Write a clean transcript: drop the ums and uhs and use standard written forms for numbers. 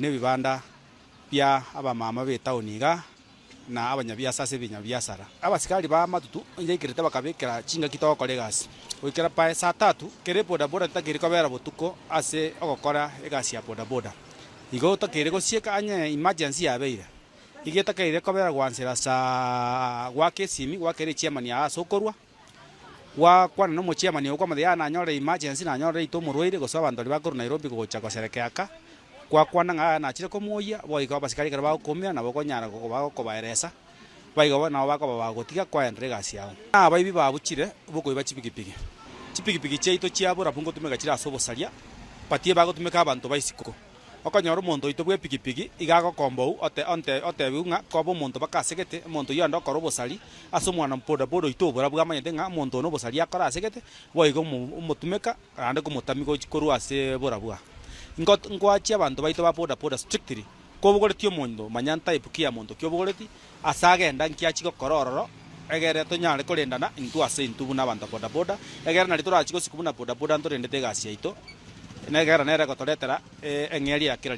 Ni bibanda bya abamama betauniga na abanyabiasa ase binyabiasara abasikari ba matutu njeikirete bakabekera chinga kitoko legasi wikera pa saa 3 kere boda boda takiri kobera botuko ase ogokora egasi ya boda boda igo takiri gosieka anye emergency yabeire igeta kaire kobera gwansera saa gwake simi gwakere chairman ya sokorwa wa kwana no chairman okwa mathia na nyore emergency na nyore ito murwaire gosaba bantu bakuru Nairobi gocha goserekeaka kwa kwana nga na chire komoya boiga abasikari kare bakomera na bokonyara kobaeresa baiga na bako bagotiga kwa endre gasi yao abaibi babuchire bokoiba chipikipiki cheito chiabora pungo tumeka chira asobosaria patie bagotumeka abantu baisiko okonyora omonto ito bwe pikipiki igago kombo ote bunga kobo omonto bakasegete omonto yondo korobosari aso mwana boda boda ito bora bwamanyete nga omonto no bosari akora asegete boiga omotumeka ande komotami gochikorwa ase bora bwa ngwachi abantu baito ba boda boda strictly kobogoretio mondo manyanta ipukia mondo kyobogoreti asagenda nkiachi gokorororo egere tonyare korendana intu ase intu buna abantu boda boda egere nari torachi gosikubuna boda boda ntorendete gasi yaito negera nere gotoretera eng'eri ya kirari.